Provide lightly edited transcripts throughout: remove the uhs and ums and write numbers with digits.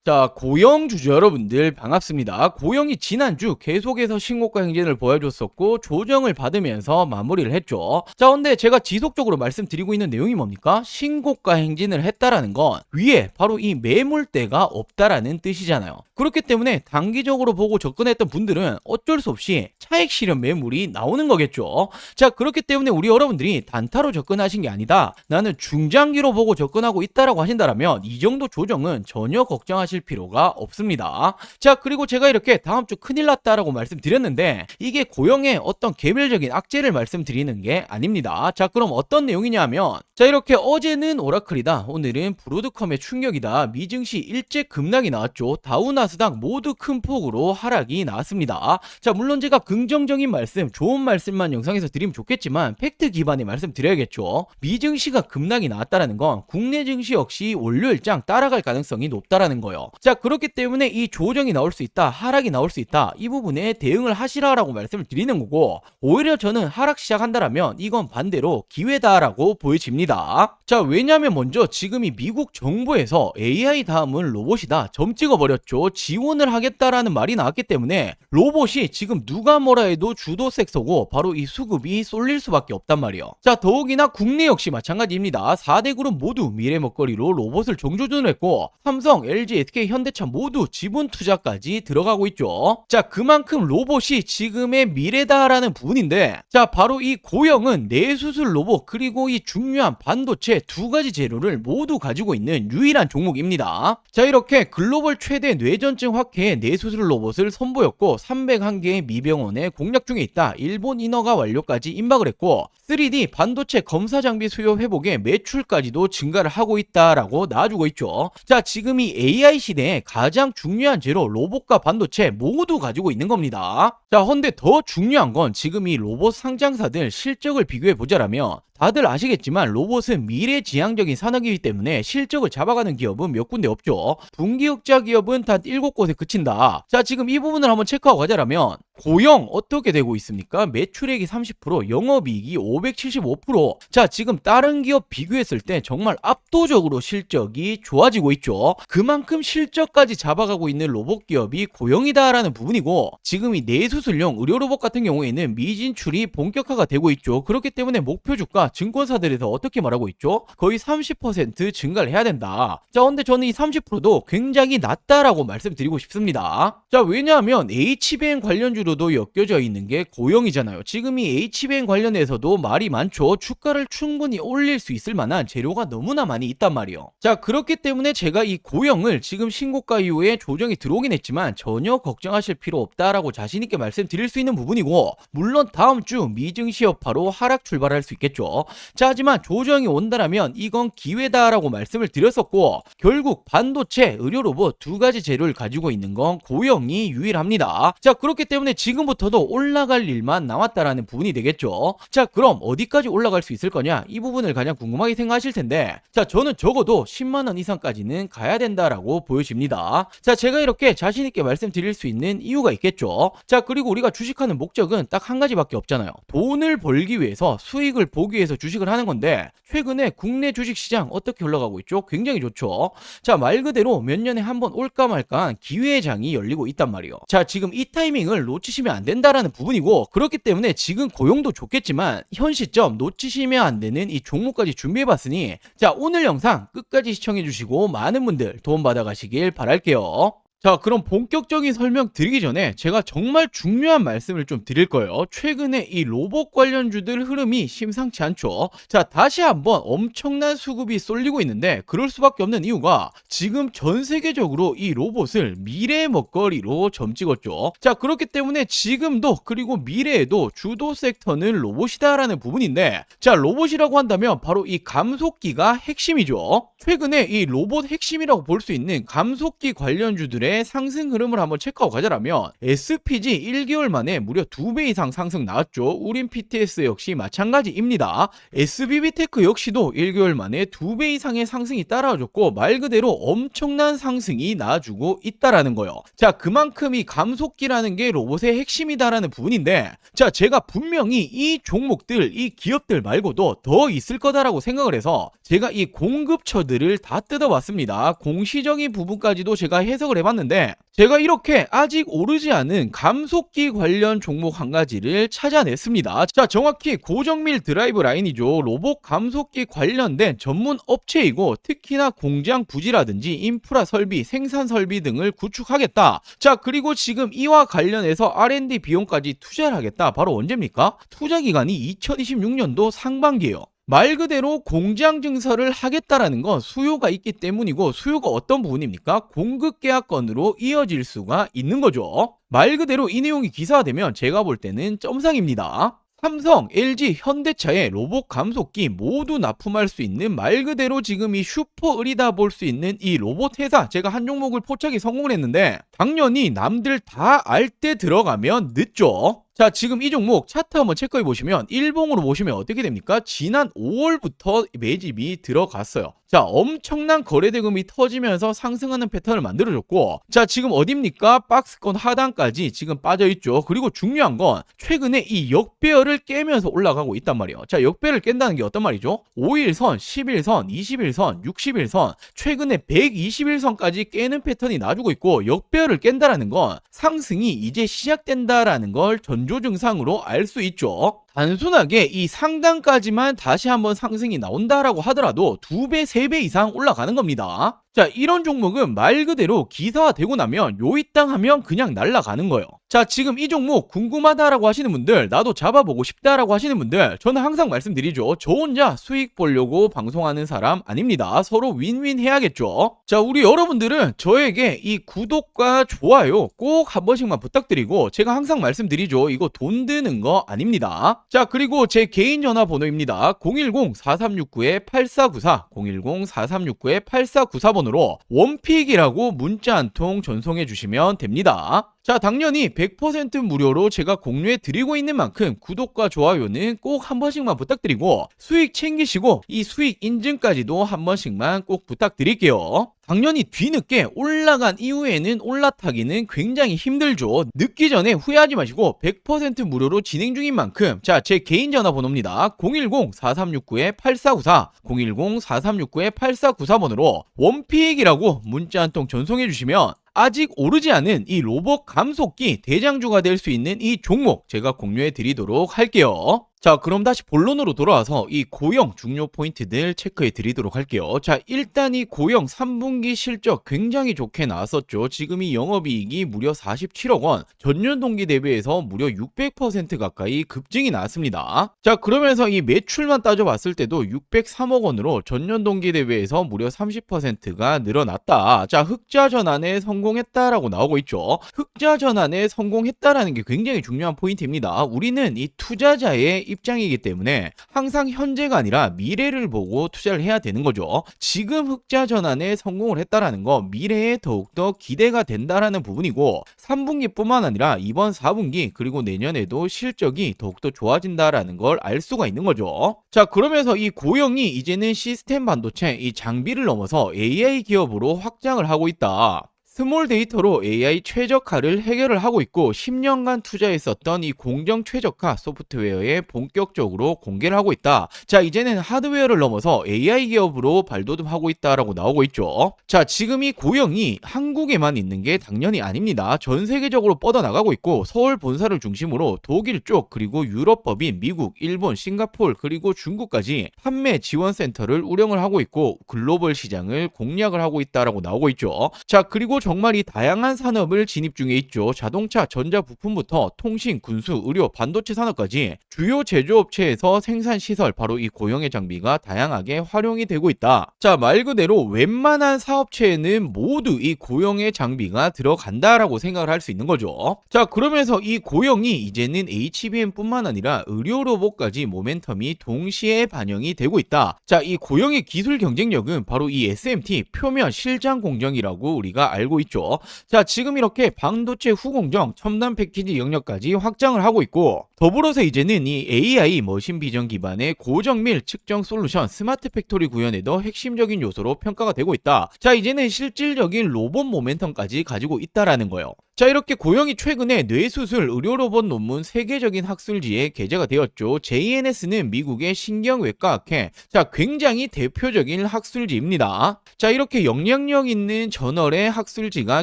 자, 고영 주주 여러분들 반갑습니다. 고영이 지난주 계속해서 신고가 행진을 보여줬었고 조정을 받으면서 마무리를 했죠. 자, 근데 제가 지속적으로 말씀드리고 있는 내용이 뭡니까? 신고가 행진을 했다라는 건 위에 바로 이 매물대가 없다라는 뜻이잖아요. 그렇기 때문에 단기적으로 보고 접근했던 분들은 어쩔 수 없이 차익 실현 매물이 나오는 거겠죠. 자, 그렇기 때문에 우리 여러분들이 단타로 접근하신 게 아니다, 나는 중장기로 보고 접근하고 있다라고 하신다라면 이 정도 조정은 전혀 걱정하실 필요가 없습니다. 자, 그리고 제가 이렇게 다음 주 큰일 났다라고 말씀드렸는데 이게 고영의 어떤 개별적인 악재를 말씀드리는 게 아닙니다. 자, 그럼 어떤 내용이냐면, 자, 이렇게 어제는 오라클이다, 오늘은 브로드컴의 충격이다, 미증시 일제 급락이 나왔죠. 다우나스닥 모두 큰 폭으로 하락이 나왔습니다. 자, 물론 제가 긍정적인 말씀, 좋은 말씀만 영상에서 드리면 좋겠지만 팩트 기반의 말씀 드려야겠죠. 미증시가 급락이 나왔다라는 건 국내 증시 역시 원료일장 따라갈 가능성이 높다라는 거예요. 자, 그렇기 때문에 이 조정이 나올 수 있다, 하락이 나올 수 있다, 이 부분에 대응을 하시라라고 말씀을 드리는 거고, 오히려 저는 하락 시작한다라면 이건 반대로 기회다라고 보여집니다. 자, 왜냐면 먼저 지금 이 미국 정부에서 AI 다음은 로봇이다 점 찍어버렸죠. 지원을 하겠다라는 말이 나왔기 때문에 로봇이 지금 누가 뭐라 해도 주도 섹터고 바로 이 수급이 쏠릴 수밖에 없단 말이에요. 자, 더욱이나 국내 역시 마찬가지입니다. 4대 그룹 모두 미래 먹거리로 로봇을 정조준을 했고 삼성, LG, SK, 현대차 모두 지분 투자까지 들어가고 있죠. 자, 그만큼 로봇이 지금의 미래다라는 부분인데, 자, 바로 이 고영은 뇌수술 로봇 그리고 이 중요한 반도체 두 가지 재료를 모두 가지고 있는 유일한 종목입니다. 자, 이렇게 글로벌 최대 뇌전증 확해의 뇌수술 로봇을 선보였고 301개의 미병원에 공략 중에 있다, 일본 인허가 완료까지 임박을 했고 3D 반도체 검사 장비 수요 회복에 매출까지도 증가를 하고 있다라고 나와주고 있죠. 자, 지금 이 AI 시대에 가장 중요한 재료 로봇과 반도체 모두 가지고 있는 겁니다. 자, 근데 더 중요한 건 지금 이 로봇 상장사들 실적을 비교해 보자라면 다들 아시겠지만 로봇은 미래지향적인 산업이기 때문에 실적을 잡아가는 기업은 몇 군데 없죠. 분기흑자 기업은 단 7곳에 그친다. 자, 지금 이 부분을 한번 체크하고 가자라면 고영 어떻게 되고 있습니까? 매출액이 30%, 영업이익이 575%. 자, 지금 다른 기업 비교했을 때 정말 압도적으로 실적이 좋아지고 있죠. 그만큼 실적까지 잡아가고 있는 로봇 기업이 고영이다라는 부분이고, 지금 이 뇌수술용 의료 로봇 같은 경우에는 미진출이 본격화가 되고 있죠. 그렇기 때문에 목표 주가 증권사들에서 어떻게 말하고 있죠? 거의 30% 증가를 해야 된다. 자, 근데 저는 이 30%도 굉장히 낮다라고 말씀드리고 싶습니다. 자, 왜냐하면 HBM 관련주로도 엮여져 있는 게 고영이잖아요. 지금 이 HBM 관련해서도 말이 많죠. 주가를 충분히 올릴 수 있을 만한 재료가 너무나 많이 있단 말이에요. 자, 그렇기 때문에 제가 이 고영을 지금 신고가 이후에 조정이 들어오긴 했지만 전혀 걱정하실 필요 없다라고 자신있게 말씀드릴 수 있는 부분이고, 물론 다음 주 미증시 여파로 하락 출발할 수 있겠죠. 자, 하지만 조정이 온다라면 이건 기회다라고 말씀을 드렸었고, 결국 반도체, 의료 로봇 두 가지 재료를 가지고 있는 건 고영이 유일합니다. 자, 그렇기 때문에 지금부터도 올라갈 일만 남았다라는 부분이 되겠죠. 자, 그럼 어디까지 올라갈 수 있을 거냐, 이 부분을 가장 궁금하게 생각하실 텐데, 자, 저는 적어도 10만원 이상까지는 가야 된다라고 보여집니다. 자, 제가 이렇게 자신있게 말씀드릴 수 있는 이유가 있겠죠. 자, 그리고 우리가 주식하는 목적은 딱 한 가지밖에 없잖아요. 돈을 벌기 위해서, 수익을 보기 위해서 주식을 하는 건데, 최근에 국내 주식시장 어떻게 올라가고 있죠? 굉장히 좋죠. 자, 말 그대로 몇 년에 한 번 올까 말까한 기회의 장이 열리고 있단 말이에요. 자, 지금 이 타이밍을 놓치시면 안 된다라는 부분이고, 그렇기 때문에 지금 고용도 좋겠지만 현 시점 놓치시면 안 되는 이 종목까지 준비해봤으니, 자, 오늘 영상 끝까지 시청해주시고 많은 분들 도움 받아가시길 바랄게요. 자, 그럼 본격적인 설명 드리기 전에 제가 정말 중요한 말씀을 좀 드릴 거예요. 최근에 이 로봇 관련주들 흐름이 심상치 않죠. 자, 다시 한번 엄청난 수급이 쏠리고 있는데 그럴 수밖에 없는 이유가 지금 전 세계적으로 이 로봇을 미래의 먹거리로 점 찍었죠. 자, 그렇기 때문에 지금도 그리고 미래에도 주도 섹터는 로봇이다라는 부분인데, 자, 로봇이라고 한다면 바로 이 감속기가 핵심이죠. 최근에 이 로봇 핵심이라고 볼 수 있는 감속기 관련주들의 이후에 상승 흐름을 한번 체크하고 가자라면 SPG 1개월 만에 무려 2배 이상 상승 나왔죠. 우린 PTS 역시 마찬가지입니다. SBB테크 역시도 1개월 만에 2배 이상의 상승이 따라와줬고 말 그대로 엄청난 상승이 나와주고 있다라는 거요. 자, 그만큼 이 감속기라는 게 로봇의 핵심이다라는 부분인데, 자, 제가 분명히 이 종목들, 이 기업들 말고도 더 있을 거다라고 생각을 해서 제가 이 공급처들을 다 뜯어봤습니다. 공시적인 부분까지도 제가 해석을 해봤는데, 제가 이렇게 아직 오르지 않은 감속기 관련 종목 한 가지를 찾아냈습니다. 자, 정확히 고정밀 드라이브 라인이죠. 로봇 감속기 관련된 전문 업체이고, 특히나 공장 부지라든지 인프라 설비, 생산 설비 등을 구축하겠다. 자, 그리고 지금 이와 관련해서 R&D 비용까지 투자를 하겠다. 바로 언제입니까? 투자 기간이 2026년도 상반기예요. 말 그대로 공장 증설을 하겠다라는 건 수요가 있기 때문이고, 수요가 어떤 부분입니까? 공급 계약건으로 이어질 수가 있는 거죠. 말 그대로 이 내용이 기사화되면 제가 볼 때는 점상입니다. 삼성, LG, 현대차의 로봇 감속기 모두 납품할 수 있는 말 그대로 지금 이 슈퍼을이다 볼 수 있는 이 로봇 회사, 제가 한 종목을 포착에 성공을 했는데 당연히 남들 다 알 때 들어가면 늦죠. 자, 지금 이 종목 차트 한번 체크해 보시면 일봉으로 보시면 어떻게 됩니까? 지난 5월부터 매집이 들어갔어요. 자, 엄청난 거래대금이 터지면서 상승하는 패턴을 만들어줬고, 자, 지금 어딥니까? 박스권 하단까지 지금 빠져있죠. 그리고 중요한 건 최근에 이 역배열을 깨면서 올라가고 있단 말이에요. 자, 역배를 깬다는 게 어떤 말이죠? 5일선, 11선, 21선, 61선, 최근에 121선까지 깨는 패턴이 나주고 있고, 역배열을 깬다라는 건 상승이 이제 시작된다라는 걸 전조 증상으로 알 수 있죠. 단순하게 이 상단까지만 다시 한번 상승이 나온다라고 하더라도 2배, 3배 이상 올라가는 겁니다. 자, 이런 종목은 말 그대로 기사화되고 나면 요이땅 하면 그냥 날아가는 거예요. 자, 지금 이 종목 궁금하다라고 하시는 분들, 나도 잡아보고 싶다라고 하시는 분들, 저는 항상 말씀드리죠. 저 혼자 수익 보려고 방송하는 사람 아닙니다. 서로 윈윈 해야겠죠. 자, 우리 여러분들은 저에게 이 구독과 좋아요 꼭 한 번씩만 부탁드리고, 제가 항상 말씀드리죠. 이거 돈 드는 거 아닙니다. 자, 그리고 제 개인 전화번호입니다. 010-4369-8494, 010-4369-8494번으로 원픽이라고 문자 한 통 전송해 주시면 됩니다. 자, 당연히 100% 무료로 제가 공유해 드리고 있는 만큼 구독과 좋아요는 꼭 한 번씩만 부탁드리고, 수익 챙기시고 이 수익 인증까지도 한 번씩만 꼭 부탁드릴게요. 당연히 뒤늦게 올라간 이후에는 올라타기는 굉장히 힘들죠. 늦기 전에 후회하지 마시고 100% 무료로 진행 중인 만큼, 자, 제 개인 전화번호입니다. 010-4369-8494, 010-4369-8494번으로 원픽이라고 문자 한 통 전송해 주시면 아직 오르지 않은 이 로봇 감속기 대장주가 될 수 있는 이 종목 제가 공유해 드리도록 할게요. 자, 그럼 다시 본론으로 돌아와서 이 고영 중요 포인트들 체크해 드리도록 할게요. 자, 일단 이 고영 3분기 실적 굉장히 좋게 나왔었죠. 지금 이 영업이익이 무려 47억 원, 전년 동기 대비해서 무려 600% 가까이 급증이 나왔습니다. 자, 그러면서 이 매출만 따져봤을 때도 603억 원으로 전년 동기 대비해서 무려 30%가 늘어났다. 자, 흑자 전환에 성공했다라고 나오고 있죠. 흑자 전환에 성공했다라는 게 굉장히 중요한 포인트입니다. 우리는 이 투자자의 입장이기 때문에 항상 현재가 아니라 미래를 보고 투자를 해야 되는 거죠. 지금 흑자 전환에 성공을 했다라는 거 미래에 더욱더 기대가 된다라는 부분이고, 3분기뿐만 아니라 이번 4분기 그리고 내년에도 실적이 더욱더 좋아진다라는 걸 알 수가 있는 거죠. 자, 그러면서 이 고영이 이제는 시스템 반도체 이 장비를 넘어서 AI 기업으로 확장을 하고 있다. 스몰 데이터로 AI 최적화를 해결을 하고 있고, 10년간 투자했었던 이 공정 최적화 소프트웨어에 본격적으로 공개를 하고 있다. 자, 이제는 하드웨어를 넘어서 AI 기업으로 발돋움하고 있다라고 나오고 있죠. 자, 지금 이 고영이 한국에만 있는 게 당연히 아닙니다. 전 세계적으로 뻗어나가고 있고, 서울 본사를 중심으로 독일 쪽 그리고 유럽 법인, 미국, 일본, 싱가포르 그리고 중국까지 판매 지원 센터를 운영을 하고 있고, 글로벌 시장을 공략을 하고 있다라고 나오고 있죠. 자, 그리고 정말 이 다양한 산업을 진입 중에 있죠. 자동차, 전자부품부터 통신, 군수, 의료, 반도체 산업까지 주요 제조업체에서 생산시설, 바로 이 고영의 장비가 다양하게 활용이 되고 있다. 자, 말 그대로 웬만한 사업체에는 모두 이 고영의 장비가 들어간다라고 생각을 할 수 있는 거죠. 자, 그러면서 이 고영이 이제는 HBM뿐만 아니라 의료 로봇까지 모멘텀이 동시에 반영이 되고 있다. 자, 이 고영의 기술 경쟁력은 바로 이 SMT, 표면 실장 공정이라고 우리가 알고 알고 있죠. 자, 지금 이렇게 반도체 후공정 첨단 패키지 영역까지 확장을 하고 있고, 더불어서 이제는 이 AI 머신 비전 기반의 고정밀 측정 솔루션 스마트 팩토리 구현에도 핵심적인 요소로 평가가 되고 있다. 자, 이제는 실질적인 로봇 모멘텀까지 가지고 있다라는 거예요. 자, 이렇게 고영이 최근에 뇌수술 의료 로봇 논문 세계적인 학술지에 게재가 되었죠. JNS는 미국의 신경외과 학회. 자, 굉장히 대표적인 학술지입니다. 자, 이렇게 영향력 있는 저널의 학술지가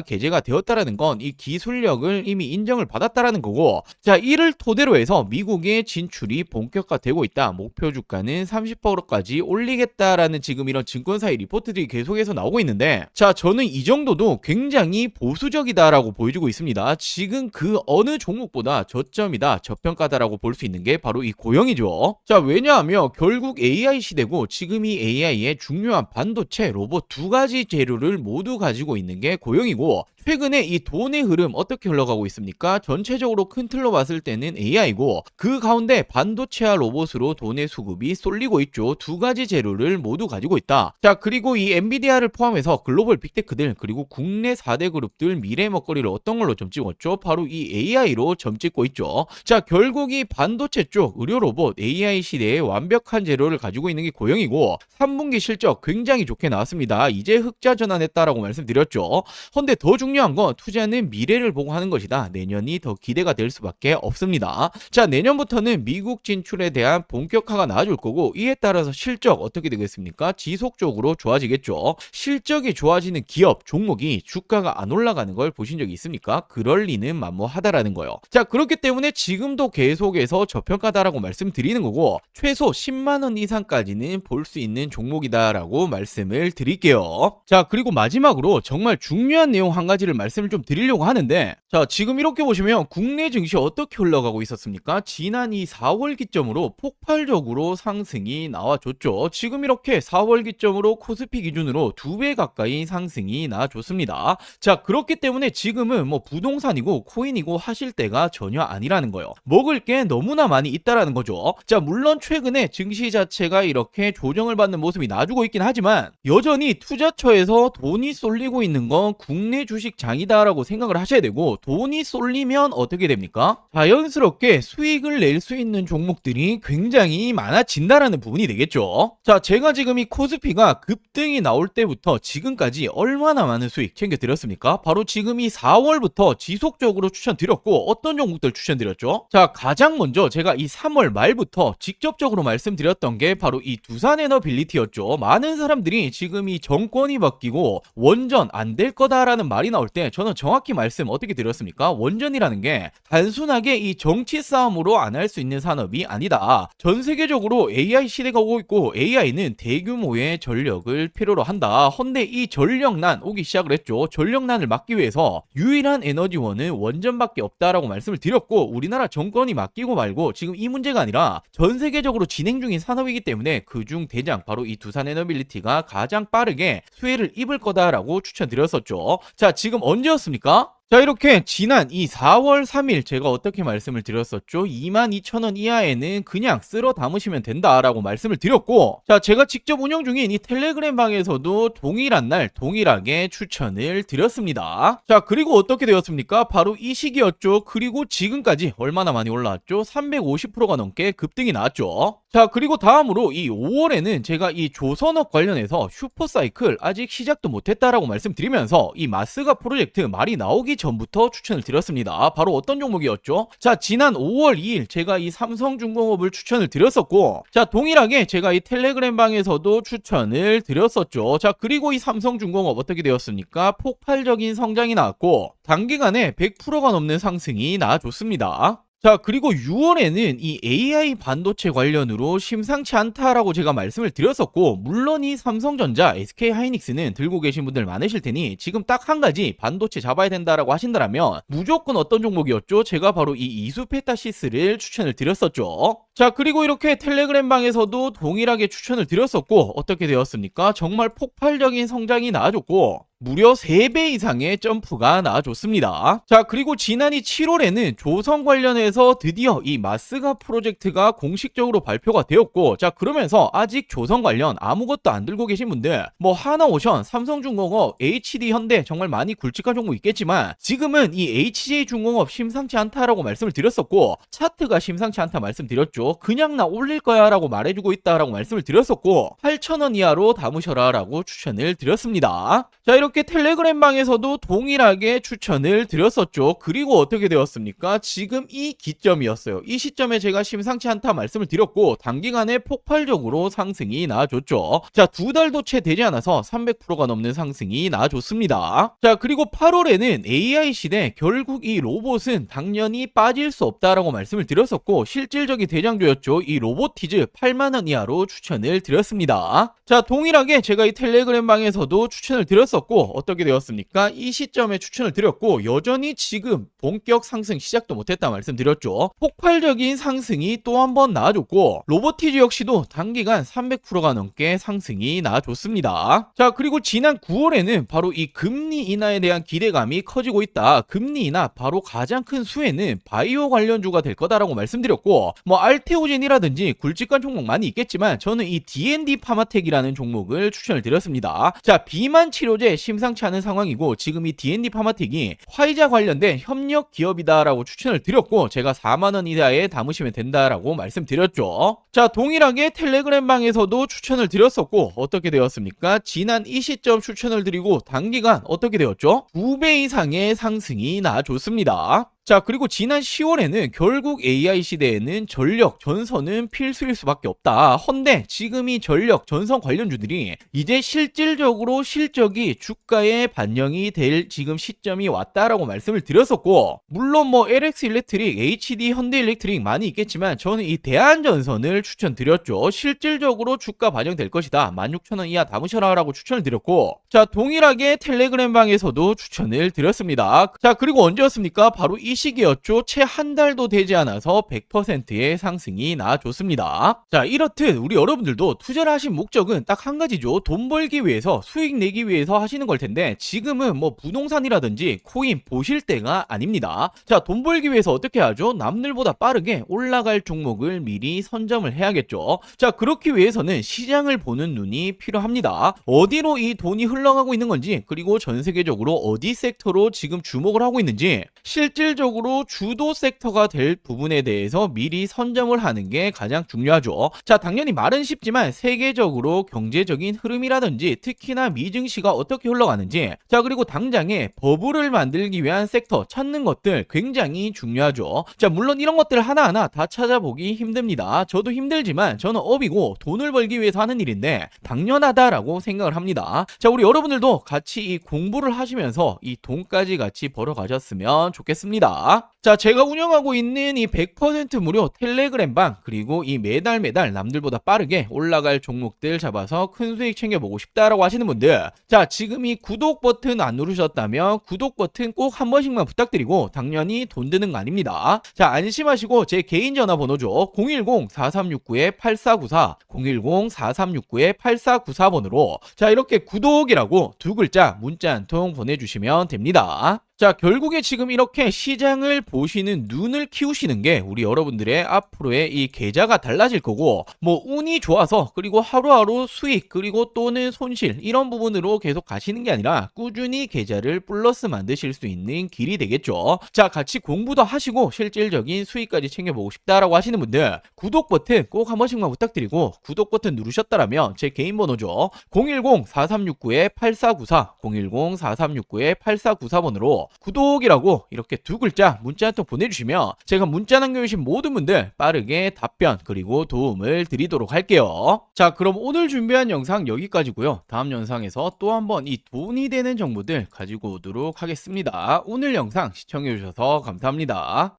게재가 되었다라는 건 이 기술력을 이미 인정을 받았다라는 거고, 자, 이를 토대로 해서 미국의 진출이 본격화되고 있다. 목표 주가는 30%까지 올리겠다라는 지금 이런 증권사의 리포트들이 계속해서 나오고 있는데, 자, 저는 이 정도도 굉장히 보수적이다라고 보여주고 있습니다. 지금 그 어느 종목보다 저점이다, 저평가다라고 볼 수 있는 게 바로 이 고영이죠. 자, 왜냐하면 결국 AI 시대고, 지금 이 AI의 중요한 반도체, 로봇 두 가지 재료를 모두 가지고 있는 게 고영이고, 최근에 이 돈의 흐름 어떻게 흘러가고 있습니까? 전체적으로 큰 틀로 봤을 때는 AI고, 그 가운데 반도체와 로봇으로 돈의 수급이 쏠리고 있죠. 두 가지 재료를 모두 가지고 있다. 자, 그리고 이 엔비디아를 포함해서 글로벌 빅테크들, 그리고 국내 4대 그룹들 미래 먹거리를 어떤 걸로 점 찍었죠? 바로 이 AI로 점 찍고 있죠. 자, 결국 이 반도체 쪽 의료 로봇 AI 시대에 완벽한 재료를 가지고 있는 게 고영이고, 3분기 실적 굉장히 좋게 나왔습니다. 이제 흑자 전환했다라고 말씀드렸죠. 근데 더 중요한 건 투자는 미래를 보고 하는 것이다. 내년이 더 기대가 될 수밖에 없습니다. 자, 내년부터는 미국 진출에 대한 본격화가 나아질 거고, 이에 따라서 실적 어떻게 되겠습니까? 지속적으로 좋아지겠죠. 실적이 좋아지는 기업, 종목이 주가가 안 올라가는 걸 보신 적이 있습니까? 그럴 리는 만무하다라는 거예요. 자, 그렇기 때문에 지금도 계속해서 저평가다라고 말씀드리는 거고, 최소 10만원 이상까지는 볼 수 있는 종목이다라고 말씀을 드릴게요. 자, 그리고 마지막으로 정말 중요한 내용 한 가지를 말씀을 좀 드리려고 하는데, 자, 지금 이렇게 보시면 국내 증시 어떻게 흘러가고 있었습니까? 지난 이 4월 기점으로 폭발적으로 상승이 나와줬죠. 지금 이렇게 4월 기점으로 코스피 기준으로 2배 가까이 상승이 나와줬습니다. 자, 그렇기 때문에 지금은 뭐 부동산이고 코인이고 하실 때가 전혀 아니라는 거예요. 먹을 게 너무나 많이 있다라는 거죠. 자, 물론 최근에 증시 자체가 이렇게 조정을 받는 모습이 나와주고 있긴 하지만, 여전히 투자처에서 돈이 쏠리고 있는 건 국내 주식 장이다라고 생각을 하셔야 되고, 돈이 쏠리면 어떻게 됩니까? 자연스럽게 수익을 낼 수 있는 종목들이 굉장히 많아진다라는 부분이 되겠죠. 자, 제가 지금 이 코스피가 급등이 나올 때부터 지금까지 얼마나 많은 수익 챙겨드렸습니까? 바로 지금 이 4월부터 지속적으로 추천드렸고, 어떤 종목들 추천드렸죠? 자, 가장 먼저 제가 이 3월 말부터 직접적으로 말씀드렸던 게 바로 이 두산에너빌리티였죠. 많은 사람들이 지금 이 정권이 바뀌고 원전 안 될 거다라는 말이 나올 때 저는 정확히 말씀 어떻게 드렸습니까? 원전이라는 게 단순하게 이 정치 싸움으로 안 할 수 있는 산업이 아니다. 전 세계적으로 AI 시대가 오고 있고, AI는 대규모의 전력을 필요로 한다. 헌데 이 전력난 오기 시작을 했죠. 전력난을 막기 위해서 유일한 에너지원은 원전밖에 없다라고 말씀을 드렸고, 우리나라 정권이 맡기고 말고 지금 이 문제가 아니라 전 세계적으로 진행 중인 산업이기 때문에 그중 대장 바로 이 두산에너빌리티가 가장 빠르게 수혜를 입을 거다라고 추천드렸었죠. 자, 지금 언제였습니까? 자, 이렇게 지난 이 4월 3일 제가 어떻게 말씀을 드렸었죠? 22,000원 이하에는 그냥 쓸어 담으시면 된다라고 말씀을 드렸고, 자, 제가 직접 운영 중인 이 텔레그램 방에서도 동일한 날 동일하게 추천을 드렸습니다. 자, 그리고 어떻게 되었습니까? 바로 이 시기였죠. 그리고 지금까지 얼마나 많이 올라왔죠? 350%가 넘게 급등이 나왔죠. 자, 그리고 다음으로 이 5월에는 제가 이 조선업 관련해서 슈퍼사이클 아직 시작도 못했다라고 말씀드리면서 이 마스가 프로젝트 말이 나오기 전부터 추천을 드렸습니다. 바로 어떤 종목이었죠? 자, 지난 5월 2일 제가 이 삼성중공업을 추천을 드렸었고, 자, 동일하게 제가 이 텔레그램 방에서도 추천을 드렸었죠. 자, 그리고 이 삼성중공업 어떻게 되었습니까? 폭발적인 성장이 나왔고, 단기간에 100%가 넘는 상승이 나와줬습니다. 자, 그리고 6월에는 이 AI 반도체 관련으로 심상치 않다라고 제가 말씀을 드렸었고, 물론 이 삼성전자, SK하이닉스는 들고 계신 분들 많으실 테니 지금 딱 한 가지 반도체 잡아야 된다라고 하신다면 무조건 어떤 종목이었죠? 제가 바로 이 이수페타시스를 추천을 드렸었죠. 자, 그리고 이렇게 텔레그램 방에서도 동일하게 추천을 드렸었고, 어떻게 되었습니까? 정말 폭발적인 성장이 나와줬고, 무려 3배 이상의 점프가 나와줬습니다. 자, 그리고 지난해 7월에는 조선 관련해서 드디어 이 마스가 프로젝트가 공식적으로 발표가 되었고, 자, 그러면서 아직 조선 관련 아무것도 안 들고 계신 분들, 뭐 하나오션, 삼성중공업, HD현대 정말 많이 굵직한 종목 있겠지만 지금은 이 HJ중공업 심상치 않다라고 말씀을 드렸었고, 차트가 심상치 않다 말씀드렸죠. 그냥 나 올릴 거야 라고 말해주고 있다라고 말씀을 드렸었고, 8,000원 이하로 담으셔라 라고 추천을 드렸습니다. 자, 이렇게 텔레그램 방에서도 동일하게 추천을 드렸었죠. 그리고 어떻게 되었습니까? 지금 이 기점이었어요. 이 시점에 제가 심상치 않다 말씀을 드렸고, 단기간에 폭발적으로 상승이 나와줬죠. 자, 2달도 채 되지 않아서 300%가 넘는 상승이 나와줬습니다. 자, 그리고 8월에는 AI 시대, 결국 이 로봇은 당연히 빠질 수 없다라고 말씀을 드렸었고, 실질적인 대장주였죠. 이 로보티즈 8만원 이하로 추천을 드렸습니다. 자, 동일하게 제가 이 텔레그램 방에서도 추천을 드렸었고, 어떻게 되었습니까? 이 시점에 추천을 드렸고, 여전히 지금 본격 상승 시작도 못했다 말씀드렸죠. 폭발적인 상승이 또 한 번 나와줬고, 로보티즈 역시도 단기간 300%가 넘게 상승이 나와줬습니다. 자, 그리고 지난 9월에는 바로 이 금리 인하에 대한 기대감이 커지고 있다. 금리 인하 바로 가장 큰 수혜는 바이오 관련주가 될 거다라고 말씀드렸고, 뭐 알테오젠이라든지 굵직한 종목 많이 있겠지만 저는 이 D&D 파마텍이라는 종목을 추천을 드렸습니다. 자, 비만 치료제 심상치 않은 상황이고, 지금 이 D&D 파마텍이 화이자 관련된 협력 기업이다라고 추천을 드렸고, 제가 4만원 이하에 담으시면 된다라고 말씀드렸죠. 자, 동일하게 텔레그램 방에서도 추천을 드렸었고, 어떻게 되었습니까? 지난 이 시점 추천을 드리고 단기간 어떻게 되었죠? 2배 이상의 상승이 나와줬습니다. 자, 그리고 지난 10월에는 결국 AI 시대에는 전력, 전선은 필수일 수밖에 없다. 헌데 지금 이 전력, 전선 관련주들이 이제 실질적으로 실적이 주가에 반영이 될 지금 시점이 왔다라고 말씀을 드렸었고, 물론 뭐 LX 일렉트릭, HD 현대 일렉트릭 많이 있겠지만 저는 이 대한전선을 추천드렸죠. 실질적으로 주가 반영될 것이다. 16,000원 이하 담으셔라 라고 추천을 드렸고, 자, 동일하게 텔레그램 방에서도 추천을 드렸습니다. 자, 그리고 언제였습니까? 바로 이 시기였죠. 채 한 달도 되지 않아서 100%의 상승이 나와줬습니다. 자, 이렇듯 우리 여러분들도 투자를 하신 목적은 딱 한 가지죠. 돈 벌기 위해서, 수익 내기 위해서 하시는 걸 텐데, 지금은 뭐 부동산이라든지 코인 보실 때가 아닙니다. 자, 돈 벌기 위해서 어떻게 하죠? 남들보다 빠르게 올라갈 종목을 미리 선점을 해야겠죠. 자, 그렇기 위해서는 시장을 보는 눈이 필요합니다. 어디로 이 돈이 흘러가고 있는 건지, 그리고 전 세계적으로 어디 섹터로 지금 주목을 하고 있는지, 실질적으로 주도 섹터가 될 부분에 대해서 미리 선점을 하는 게 가장 중요하죠. 자, 당연히 말은 쉽지만 세계적으로 경제적인 흐름이라든지 특히나 미증시가 어떻게 흘러가는지, 자, 그리고 당장에 버블을 만들기 위한 섹터 찾는 것들 굉장히 중요하죠. 자, 물론 이런 것들 하나하나 다 찾아보기 힘듭니다. 저도 힘들지만 저는 업이고 돈을 벌기 위해서 하는 일인데 당연하다라고 생각을 합니다. 자, 우리 여러분들도 같이 이 공부를 하시면서 이 돈까지 같이 벌어가셨으면 좋겠습니다. 자, 제가 운영하고 있는 이 100% 무료 텔레그램 방, 그리고 이 매달 남들보다 빠르게 올라갈 종목들 잡아서 큰 수익 챙겨보고 싶다라고 하시는 분들, 자, 지금 이 구독 버튼 안 누르셨다면 구독 버튼 꼭 한 번씩만 부탁드리고, 당연히 돈 드는 거 아닙니다. 자, 안심하시고 제 개인 전화번호죠. 010-4369-8494, 010-4369-8494번으로 자, 이렇게 구독이라고 두 글자 문자 한 통 보내주시면 됩니다. 자, 결국에 지금 이렇게 시장을 보시는 눈을 키우시는 게 우리 여러분들의 앞으로의 이 계좌가 달라질 거고, 뭐 운이 좋아서 그리고 하루하루 수익 그리고 또는 손실 이런 부분으로 계속 가시는 게 아니라 꾸준히 계좌를 플러스 만드실 수 있는 길이 되겠죠. 자, 같이 공부도 하시고 실질적인 수익까지 챙겨보고 싶다라고 하시는 분들, 구독 버튼 꼭 한 번씩만 부탁드리고, 구독 버튼 누르셨다라면 제 개인 번호죠. 010-4369-8494, 010-4369-8494번으로 구독이라고 이렇게 두 글자 문자 한 통 보내주시면 제가 문자 남겨주신 모든 분들 빠르게 답변 그리고 도움을 드리도록 할게요. 자, 그럼 오늘 준비한 영상 여기까지고요. 다음 영상에서 또 한번 이 돈이 되는 정보들 가지고 오도록 하겠습니다. 오늘 영상 시청해주셔서 감사합니다.